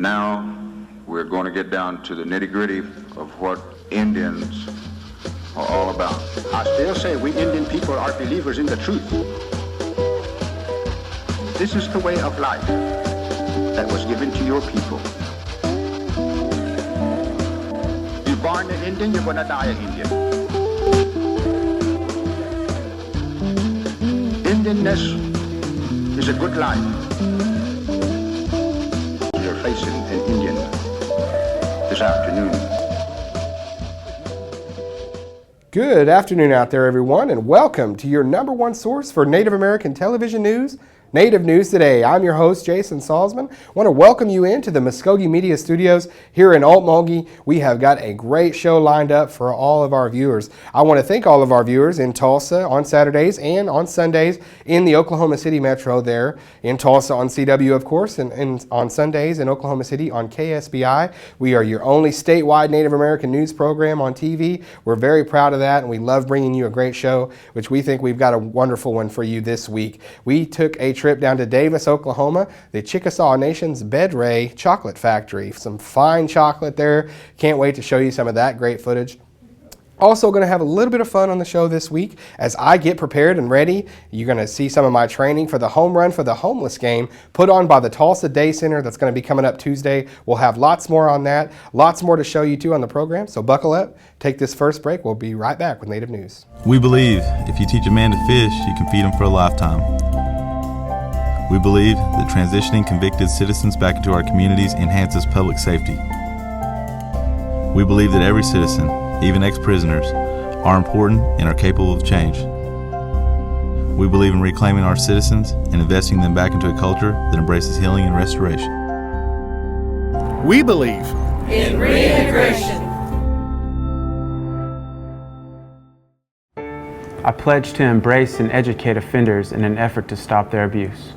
Now we're going to get down to the nitty-gritty of what Indians are all about. I still say we Indian people are believers in the truth. This is the way of life that was given to your people. You're born an Indian, you're going to die an Indian. Indianness is a good life. You're facing an Indian this afternoon. Good afternoon out there, everyone, and welcome to your number one source for Native American television news, Native News Today. I'm your host, Jason Salzman. I want to welcome you into the Muskogee Media Studios here in Okmulgee. We have got a great show lined up for all of our viewers. I want to thank all of our viewers in Tulsa on Saturdays and on Sundays in the Oklahoma City Metro there, in Tulsa on CW, of course, and on Sundays in Oklahoma City on KSBI. We are your only statewide Native American news program on TV. We're very proud of that, and we love bringing you a great show, which we think we've got a wonderful one for you this week. We took a trip down to Davis, Oklahoma, the Chickasaw Nation's Bedre Chocolate Factory. Some fine chocolate there. Can't wait to show you some of that great footage. Also going to have a little bit of fun on the show this week as I get prepared and ready. You're going to see some of my training for the Home Run for the Homeless game put on by the Tulsa Day Center. That's going to be coming up Tuesday. We'll have lots more on that. Lots more to show you too on the program. So buckle up. Take this first break. We'll be right back with Native News. We believe if you teach a man to fish, you can feed him for a lifetime. We believe that transitioning convicted citizens back into our communities enhances public safety. We believe that every citizen, even ex-prisoners, are important and are capable of change. We believe in reclaiming our citizens and investing them back into a culture that embraces healing and restoration. We believe in reintegration. I pledge to embrace and educate offenders in an effort to stop their abuse.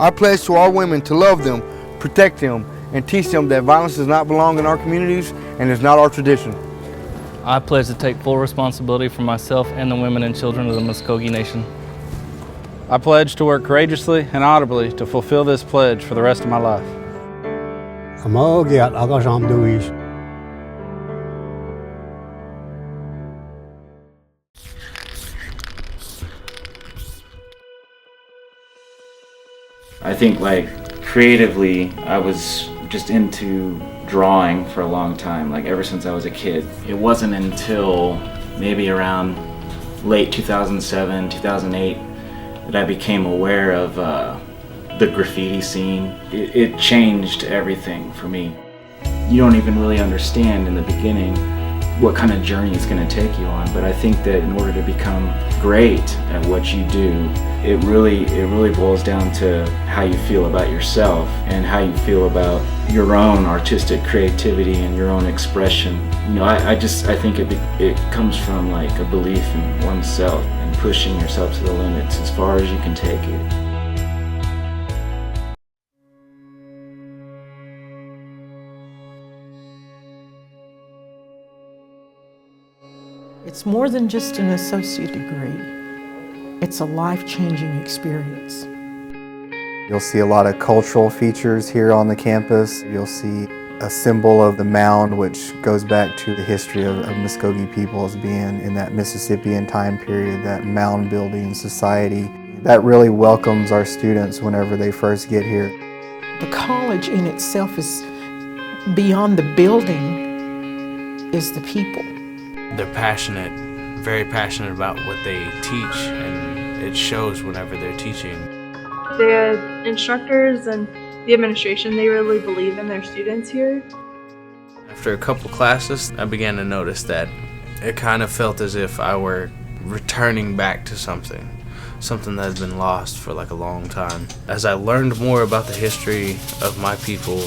I pledge to all women to love them, protect them, and teach them that violence does not belong in our communities and is not our tradition. I pledge to take full responsibility for myself and the women and children of the Muskogee Nation. I pledge to work courageously and audibly to fulfill this pledge for the rest of my life. I think creatively, I was just into drawing for a long time, ever since I was a kid. It wasn't until maybe around late 2007, 2008 that I became aware of the graffiti scene. It changed everything for me. You don't even really understand in the beginning what kind of journey it's going to take you on, but I think that in order to become great at what you do, it really boils down to how you feel about yourself and how you feel about your own artistic creativity and your own expression. I think it comes from a belief in oneself and pushing yourself to the limits as far as you can take it. It's more than just an associate degree. It's a life-changing experience. You'll see a lot of cultural features here on the campus. You'll see a symbol of the mound, which goes back to the history of Muskogee people as being in that Mississippian time period, that mound building society. That really welcomes our students whenever they first get here. The college in itself is beyond the building, is the people. They're passionate, very passionate about what they teach, and it shows whenever they're teaching. The instructors and the administration, they really believe in their students here. After a couple classes, I began to notice that it kind of felt as if I were returning back to something that has been lost for a long time. As I learned more about the history of my people,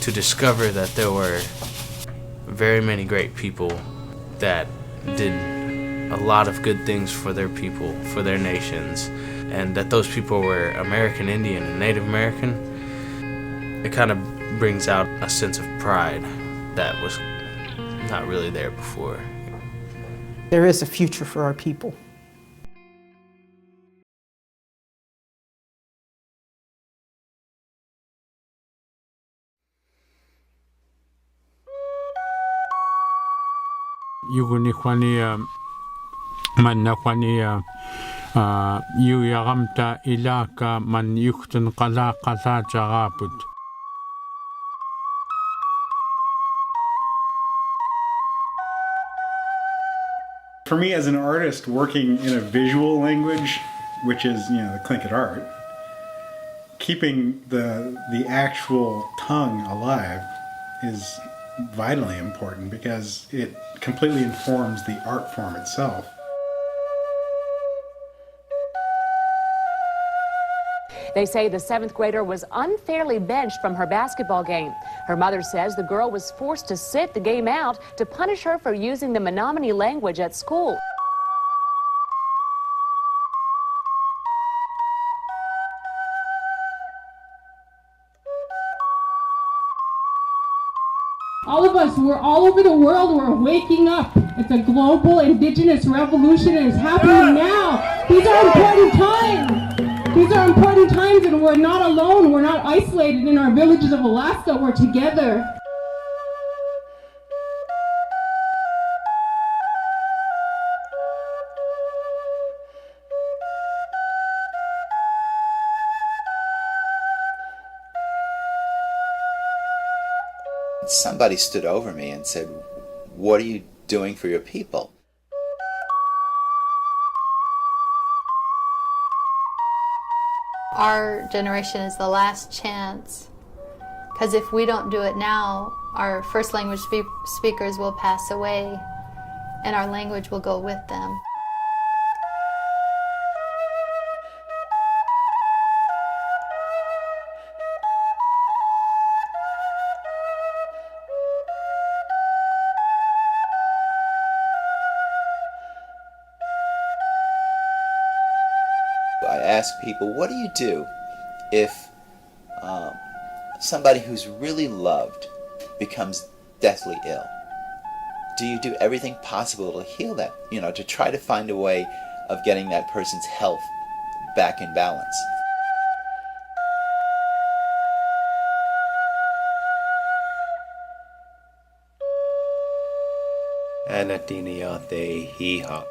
to discover that there were very many great people that did a lot of good things for their people, for their nations, and that those people were American Indian and Native American, it kind of brings out a sense of pride that was not really there before. There is a future for our people. Yuguni khwania man khwania yu yagamta ilaka man yuktun qala qala jagaput. For me as an artist working in a visual language, which is, the Tlingit art, keeping the actual tongue alive is vitally important because it completely informs the art form itself. They say the 7th grader was unfairly benched from her basketball game. Her mother says the girl was forced to sit the game out to punish her for using the Menominee language at school. All of us, we're all over the world, we're waking up. It's a global indigenous revolution and it's happening now. These are important times. These are important times and we're not alone. We're not isolated in our villages of Alaska. We're together. Somebody stood over me and said, "What are you doing for your people?" Our generation is the last chance, because if we don't do it now, our first language speakers will pass away and our language will go with them. I ask people, what do you do if somebody who's really loved becomes deathly ill? Do you do everything possible to heal that, to try to find a way of getting that person's health back in balance? Anatiniate hiha.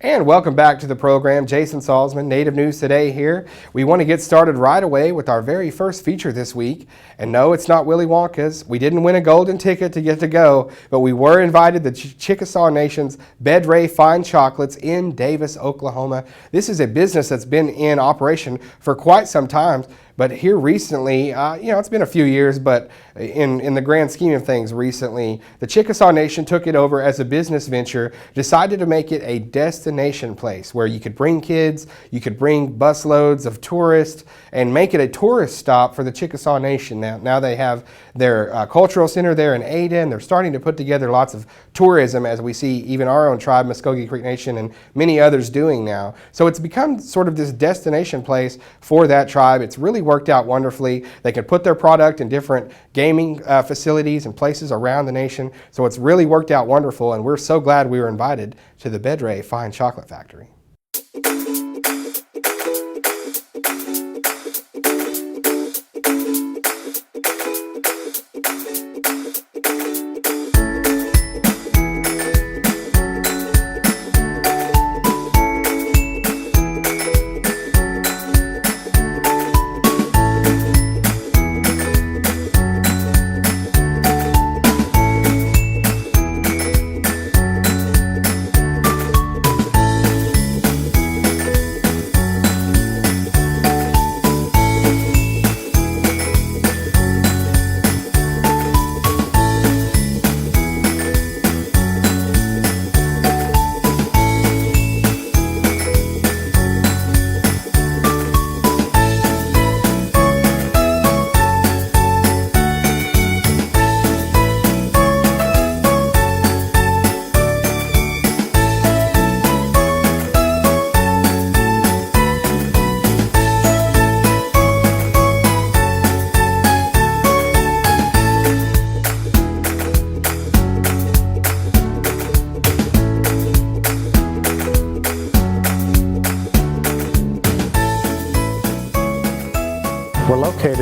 And welcome back to the program. Jason Salzman, Native News Today here. We want to get started right away with our very first feature this week. And no, it's not Willy Wonka's. We didn't win a golden ticket to get to go, but we were invited to Chickasaw Nation's Bedre Fine Chocolates in Davis, Oklahoma. This is a business that's been in operation for quite some time. But here recently, it's been a few years, but in the grand scheme of things recently, the Chickasaw Nation took it over as a business venture, decided to make it a destination place where you could bring kids, you could bring busloads of tourists, and make it a tourist stop for the Chickasaw Nation. Now they have their cultural center there in Ada, and they're starting to put together lots of tourism, as we see even our own tribe, Muskogee Creek Nation, and many others doing now. So it's become sort of this destination place for that tribe. It's really worked out wonderfully. They can put their product in different gaming facilities and places around the nation. So it's really worked out wonderful, and we're so glad we were invited to the Bedre Fine Chocolate Factory.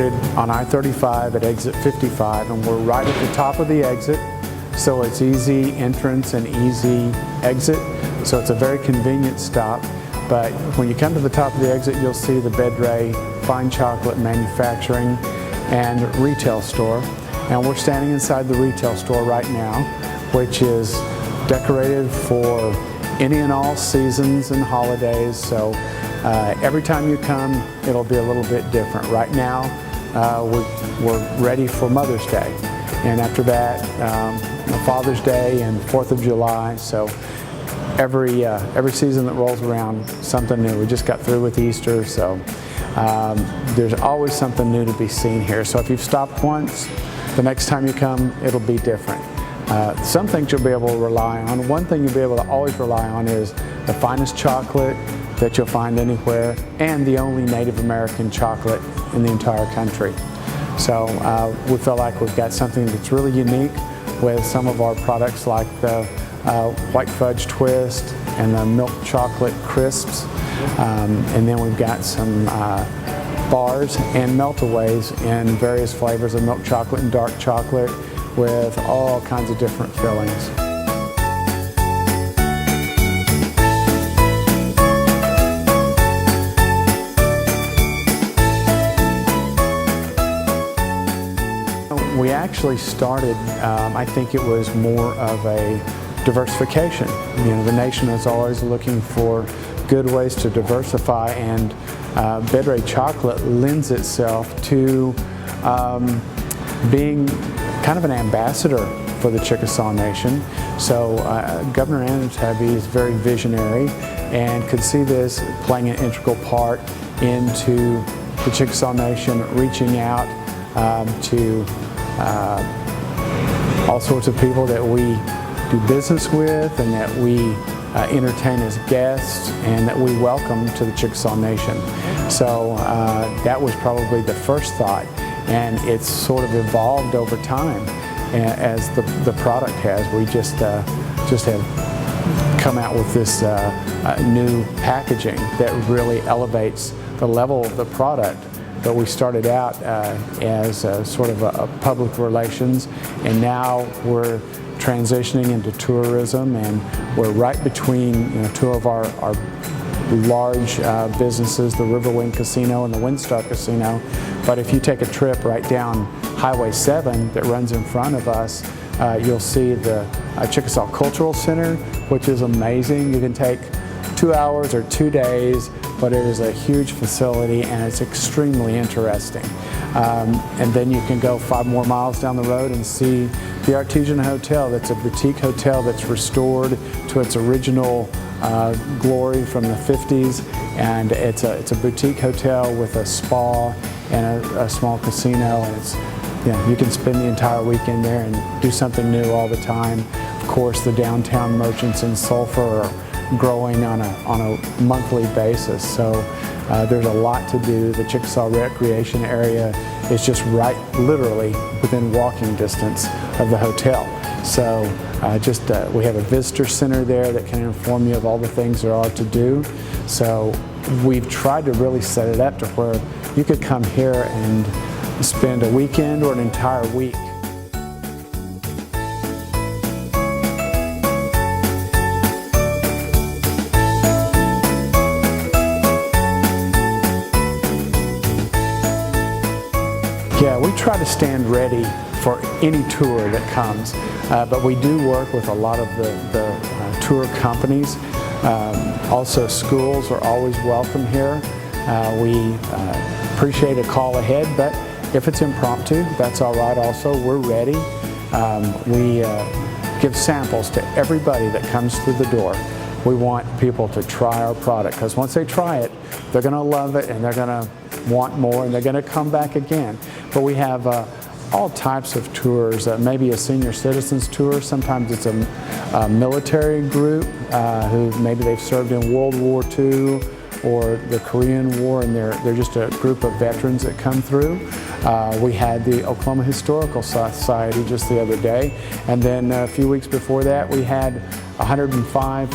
located on I-35 at exit 55, and we're right at the top of the exit, so it's easy entrance and easy exit, so it's a very convenient stop. But when you come to the top of the exit, you'll see the Bedre Fine Chocolate manufacturing and retail store, and we're standing inside the retail store right now, which is decorated for any and all seasons and holidays, so every time you come, it'll be a little bit different. Right now, we're ready for Mother's Day, and after that, Father's Day and 4th of July, so every season that rolls around, something new. We just got through with Easter, so there's always something new to be seen here. So if you've stopped once, the next time you come, it'll be different. Some things you'll be able to rely on. One thing you'll be able to always rely on is the finest chocolate that you'll find anywhere, and the only Native American chocolate in the entire country. So we feel like we've got something that's really unique with some of our products like the white fudge twist and the milk chocolate crisps. And then we've got some bars and meltaways in various flavors of milk chocolate and dark chocolate with all kinds of different fillings. We actually started, I think it was more of a diversification. You know, the nation is always looking for good ways to diversify, and Bedre chocolate lends itself to being kind of an ambassador for the Chickasaw Nation. So Governor Anatabby is very visionary and could see this playing an integral part into the Chickasaw Nation, reaching out to all sorts of people that we do business with and that we entertain as guests and that we welcome to the Chickasaw Nation. So that was probably the first thought, and it's sort of evolved over time as the product has. We just have come out with this new packaging that really elevates the level of the product. But we started out as sort of a public relations, and now we're transitioning into tourism, and we're right between two of our large businesses, the Riverwind Casino and the Windstar Casino. But if you take a trip right down Highway 7 that runs in front of us, you'll see the Chickasaw Cultural Center, which is amazing. You can take 2 hours or 2 days, but it is a huge facility and it's extremely interesting. And then you can go 5 more miles down the road and see the Artesian Hotel. That's a boutique hotel that's restored to its original glory from the 50s, and it's a boutique hotel with a spa and a small casino, and it's, you can spend the entire weekend there and do something new all the time. Of course, the downtown merchants in Sulphur are growing on a monthly basis, so there's a lot to do. The Chickasaw Recreation Area is just right, literally within walking distance of the hotel. So we have a visitor center there that can inform you of all the things there are to do. So we've tried to really set it up to where you could come here and spend a weekend or an entire week. Yeah, we try to stand ready for any tour that comes, but we do work with a lot of the tour companies. Also, schools are always welcome here. We appreciate a call ahead, but if it's impromptu, that's all right also. We're ready. We give samples to everybody that comes through the door. We want people to try our product, because once they try it, they're going to love it and they're going to want more and they're going to come back again. But we have all types of tours, maybe a senior citizens tour. Sometimes it's a military group who maybe they've served in World War II or the Korean War, and they're just a group of veterans that come through. We had the Oklahoma Historical Society just the other day, and then a few weeks before that we had 105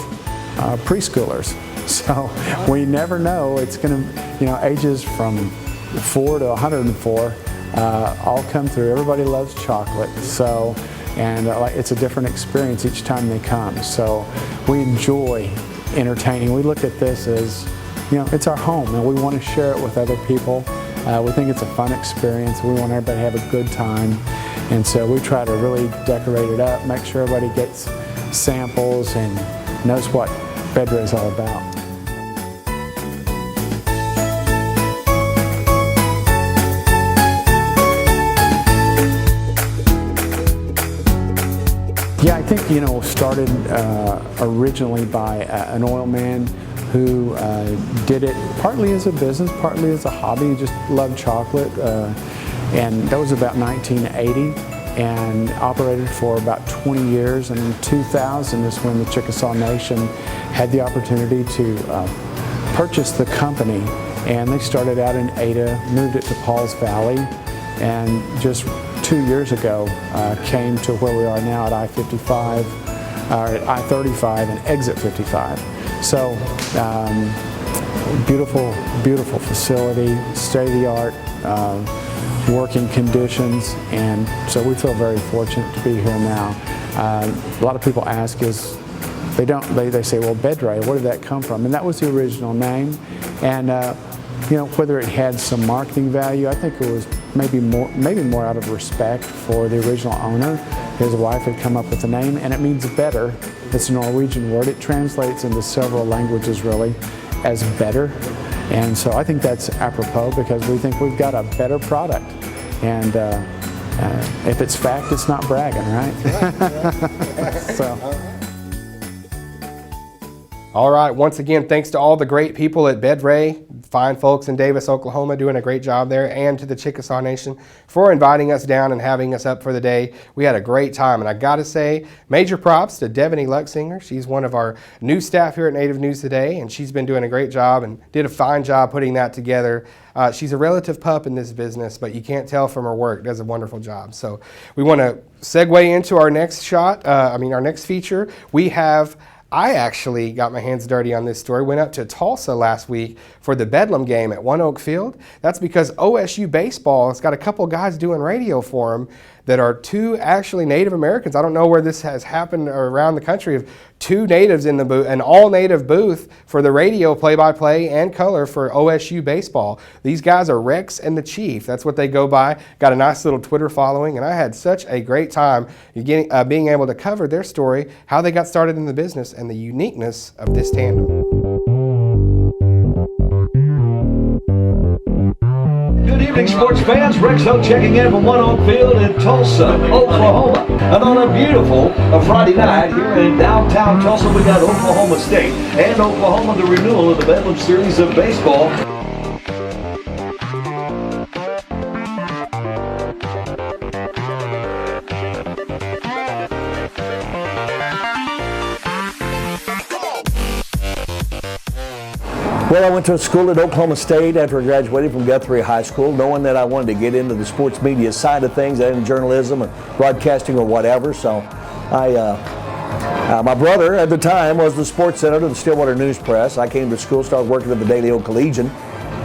preschoolers. So we never know. It's going to, ages from 4 to 104 all come through. Everybody loves chocolate, so and it's a different experience each time they come. So we enjoy entertaining. We look at this as, it's our home, and we want to share it with other people. We think it's a fun experience. We want everybody to have a good time, and so we try to really decorate it up, make sure everybody gets samples and knows what Bedre is all about. Yeah, I think, started originally by an oil man who did it partly as a business, partly as a hobby. He just loved chocolate, and that was about 1980, and operated for about 20 years. And in 2000 is when the Chickasaw Nation had the opportunity to purchase the company, and they started out in Ada, moved it to Pauls Valley, and just 2 years ago came to where we are now at I-55, or at I-35 and exit 55. So beautiful, beautiful facility, state-of-the-art working conditions, and so we feel very fortunate to be here now. A lot of people ask us, they say, well, Bedre, where did that come from? And that was the original name, and whether it had some marketing value, I think it was maybe more out of respect for the original owner. His wife had come up with the name, and it means better. It's a Norwegian word. It translates into several languages, really, as better. And so I think that's apropos, because we think we've got a better product. And if it's fact, it's not bragging, right? So. All right, once again, thanks to all the great people at Bedre Fine folks in Davis, Oklahoma, doing a great job there, and to the Chickasaw Nation for inviting us down and having us up for the day. We had a great time, and I gotta say, major props to Devaney Luxinger. She's one of our new staff here at Native News Today, and she's been doing a great job and did a fine job putting that together. She's a relative pup in this business, but you can't tell from her work. Does a wonderful job. So we want to segue into our next shot, our next feature. I actually got my hands dirty on this story. Went up to Tulsa last week for the Bedlam game at One Oak Field. That's because OSU baseball has got a couple guys doing radio for them that are two actually Native Americans. I don't know where this has happened around the country, of two natives in the booth, an all-native booth for the radio play-by-play and color for OSU baseball. These guys are Rex and the Chief. That's what they go by. Got a nice little Twitter following, and I had such a great time being able to cover their story, how they got started in the business, and the uniqueness of this tandem. Good evening, sports fans. Rex Hope checking in from One Oak Field in Tulsa, Oklahoma. And on a beautiful Friday night here in downtown Tulsa, we got Oklahoma State and Oklahoma, the renewal of the Bedlam series of baseball. Well, I went to school at Oklahoma State after I graduated from Guthrie High School, knowing that I wanted to get into the sports media side of things, in journalism and broadcasting or whatever. So my brother at the time was the sports editor of the Stillwater News Press. I came to school, started working at the Daily Oak Collegian.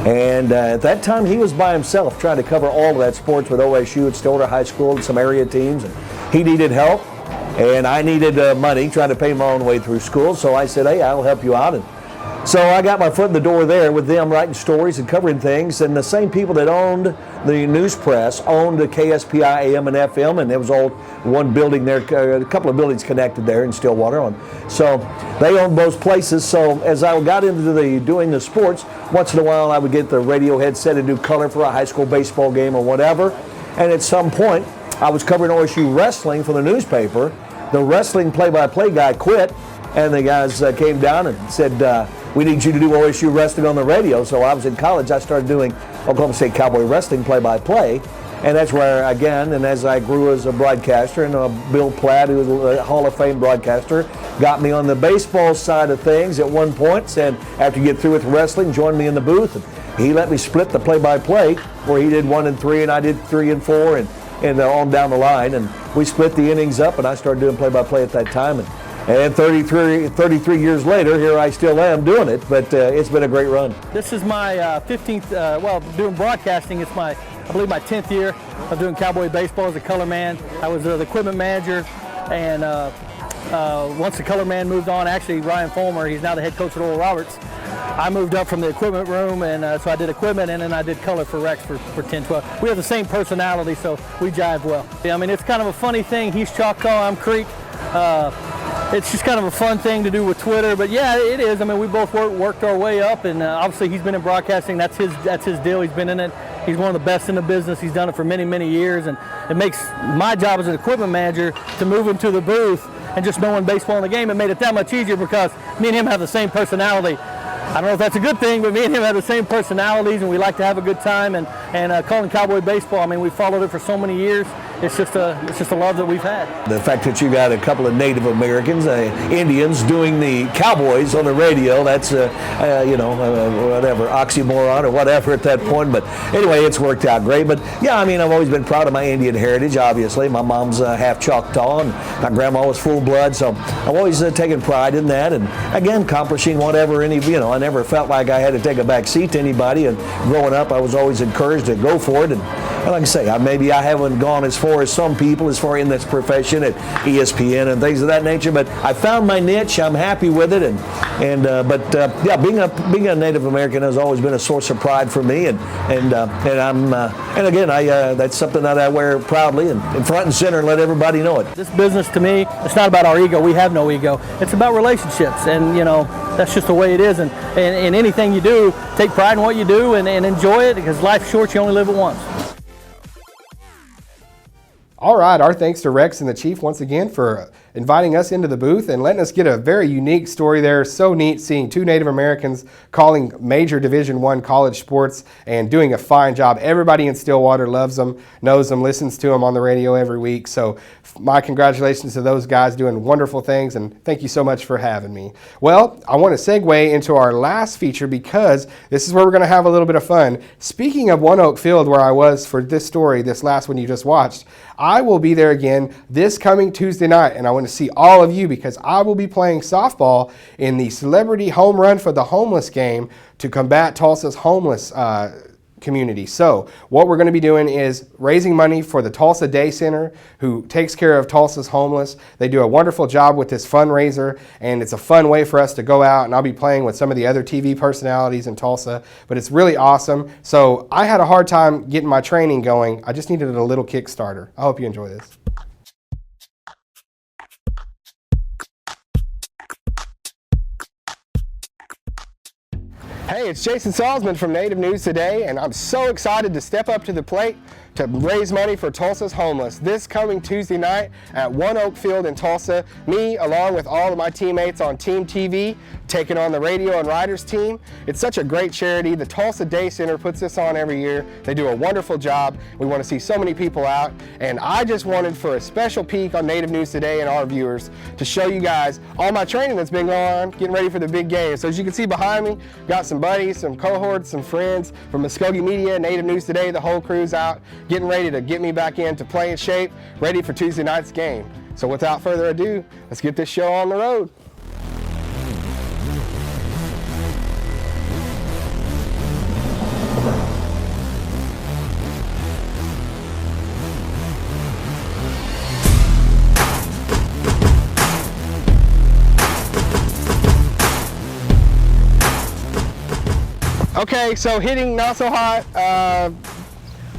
And at that time, he was by himself trying to cover all of that sports with OSU at Stillwater High School and some area teams. And he needed help, and I needed money, trying to pay my own way through school. So I said, hey, I'll help you out. And so I got my foot in the door there with them, writing stories and covering things. And the same people that owned the news press owned the KSPI AM and FM, and there was all one building there, a couple of buildings connected there in Stillwater. So they owned both places. So as I got into doing the sports, once in a while I would get the radio headset and do color for a high school baseball game or whatever. And at some point, I was covering OSU wrestling for the newspaper. The wrestling play-by-play guy quit, and the guys came down and said, we need you to do OSU wrestling on the radio. So I was in college, I started doing Oklahoma State Cowboy wrestling play-by-play. And that's where, again, and as I grew as a broadcaster, and Bill Platt, who was a Hall of Fame broadcaster, got me on the baseball side of things at one point, said, after you get through with wrestling, join me in the booth. And he let me split the play-by-play, where he did 1 and 3, and I did 3 and 4, and on down the line. And we split the innings up, and I started doing play-by-play at that time. And And 33 years later, here I still am doing it, but it's been a great run. This is my 15th, doing broadcasting, it's I believe my 10th year of doing cowboy baseball as a color man. I was the equipment manager, and once the color man moved on, actually Ryan Fulmer, he's now the head coach at Oral Roberts, I moved up from the equipment room, and so I did equipment, and then I did color for Rex for 10, 12. We have the same personality, so we jive well. I mean, it's kind of a funny thing. He's Choctaw, I'm Creek. It's just kind of a fun thing to do with Twitter, but yeah, it is. I mean, we both worked our way up, and obviously he's been in broadcasting. That's his deal. He's been in it. He's one of the best in the business. He's done it for many, many years, and it makes my job as an equipment manager to move him to the booth and just knowing baseball in the game. It made it that much easier because me and him have the same personality. I don't know if that's a good thing, but me and him have the same personalities, and we like to have a good time. And calling cowboy baseball, I mean, we followed it for so many years. It's just a love that we've had. The fact that you got a couple of Native Americans, Indians, doing the Cowboys on the radio, that's, whatever, oxymoron or whatever at that point. But anyway, it's worked out great. But yeah, I mean, I've always been proud of my Indian heritage, obviously. My mom's half Choctaw, and my grandma was full blood, so I've always taken pride in that. And again, accomplishing whatever I never felt like I had to take a back seat to anybody. And growing up, I was always encouraged to go for it. And like I say, maybe I haven't gone as far as some people as far in this profession at ESPN and things of that nature, but I found my niche. I'm happy with it, being a Native American has always been a source of pride for me, and again, that's something that I wear proudly and front and center and let everybody know it. This business, to me, it's not about our ego. We have no ego. It's about relationships, and that's just the way it is. And anything you do, take pride in what you do and enjoy it, because life's short. You only live it once. All right, our thanks to Rex and the Chief once again for inviting us into the booth and letting us get a very unique story there. So neat seeing two Native Americans calling major Division I college sports and doing a fine job. Everybody in Stillwater loves them, knows them, listens to them on the radio every week. So my congratulations to those guys doing wonderful things, and thank you so much for having me. Well, I want to segue into our last feature because this is where we're going to have a little bit of fun. Speaking of One Oak Field, where I was for this story, this last one you just watched, I will be there again this coming Tuesday night, and I want to see all of you because I will be playing softball in the Celebrity Home Run for the Homeless game to combat Tulsa's homeless community. So what we're going to be doing is raising money for the Tulsa Day Center, who takes care of Tulsa's homeless. They do a wonderful job with this fundraiser, and it's a fun way for us to go out, and I'll be playing with some of the other TV personalities in Tulsa, but it's really awesome. So I had a hard time getting my training going. I just needed a little Kickstarter. I hope you enjoy this. Hey, it's Jason Salzman from Native News Today, and I'm so excited to step up to the plate to raise money for Tulsa's homeless this coming Tuesday night at One Oak Field in Tulsa. Me, along with all of my teammates on Team TV, taking on the radio and writers team. It's such a great charity. The Tulsa Day Center puts this on every year. They do a wonderful job. We want to see so many people out, and I just wanted for a special peek on Native News Today and our viewers to show you guys all my training that's been going on, getting ready for the big game. So as you can see behind me, got some buddies, some cohorts, some friends from Muskogee Media, Native News Today, the whole crew's out, getting ready to get me back into playing shape, ready for Tuesday night's game. So without further ado, let's get this show on the road. Okay, so hitting not so hot,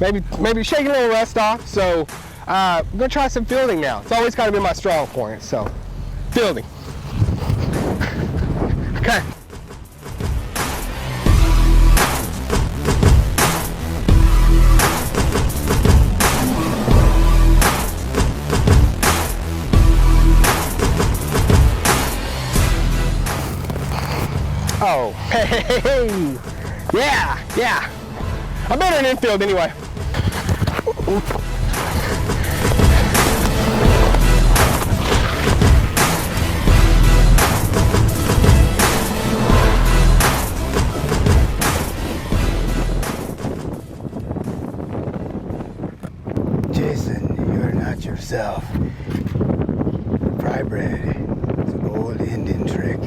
maybe shaking a little rust off. So I'm gonna try some fielding now. It's always kind of been my strong point, so fielding. Okay. Oh, hey. Yeah. I'm better in infield anyway. Jason, you're not yourself. Fry bread. So old Indian trick.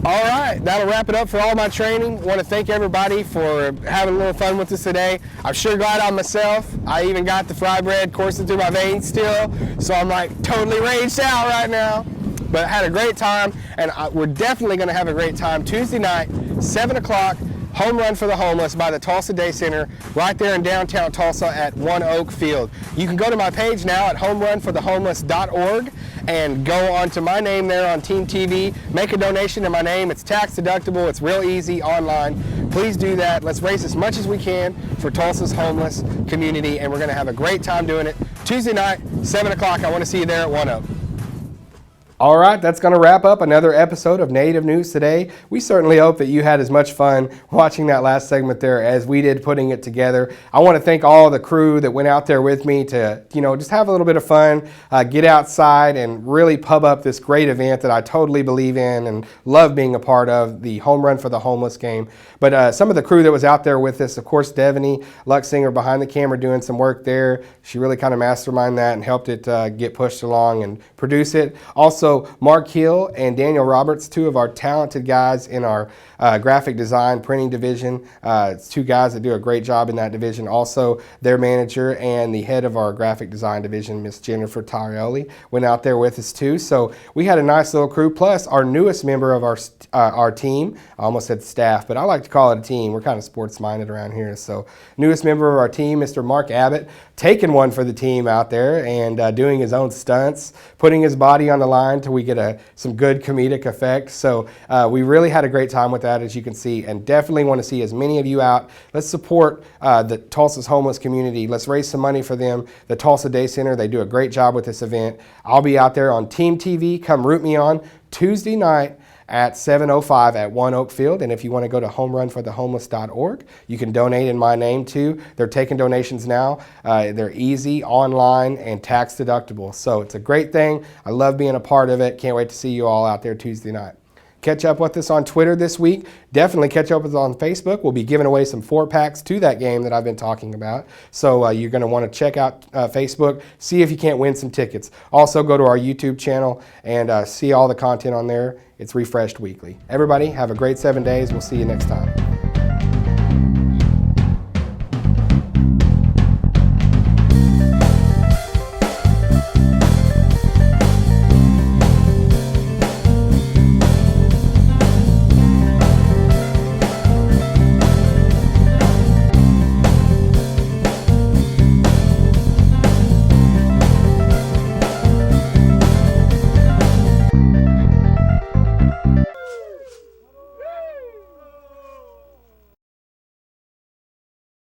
All right, that'll wrap it up for all my training. Want to thank everybody for having a little fun with us today. I'm sure glad on myself. I even got the fry bread coursing through my veins still, so I'm like totally raged out right now. But I had a great time, and we're definitely going to have a great time Tuesday night, 7 o'clock, Home Run for the Homeless by the Tulsa Day Center, right there in downtown Tulsa at One Oak Field. You can go to my page now at homerunforthehomeless.org and go onto my name there on Team TV. Make a donation to my name. It's tax deductible. It's real easy online. Please do that. Let's raise as much as we can for Tulsa's homeless community, and we're going to have a great time doing it. Tuesday night, 7 o'clock. I want to see you there at One Oak. All right, that's going to wrap up another episode of Native News Today. We certainly hope that you had as much fun watching that last segment there as we did putting it together. I want to thank all the crew that went out there with me to, just have a little bit of fun, get outside and really pub up this great event that I totally believe in and love being a part of, the Home Run for the Homeless game. But some of the crew that was out there with us, of course, Devaney Luxinger behind the camera doing some work there. She really kind of masterminded that and helped it get pushed along and produce it. Also, Mark Hill and Daniel Roberts, two of our talented guys in our graphic design printing division. It's two guys that do a great job in that division. Also, their manager and the head of our graphic design division, Miss Jennifer Tarioli, went out there with us too. So we had a nice little crew, plus our newest member of our team. I almost said staff, but I like to call it a team. We're kind of sports-minded around here. So newest member of our team, Mr. Mark Abbott, taking one for the team out there and doing his own stunts, putting his body on the line till we get some good comedic effect. So we really had a great time with that, as you can see, and definitely want to see as many of you out. Let's support the Tulsa's homeless community. Let's raise some money for them. The Tulsa Day Center, they do a great job with this event. I'll be out there on Team TV. Come root me on Tuesday night at 7:05 at One Oak Field. And if you want to go to homerunforthehomeless.org, you can donate in my name too. They're taking donations now. They're easy, online, and tax deductible. So it's a great thing. I love being a part of it. Can't wait to see you all out there Tuesday night. Catch up with us on Twitter this week. Definitely catch up with us on Facebook. We'll be giving away some 4-packs to that game that I've been talking about. So you're going to want to check out Facebook, see if you can't win some tickets. Also go to our YouTube channel and see all the content on there. It's refreshed weekly. Everybody, have a great 7 days. We'll see you next time.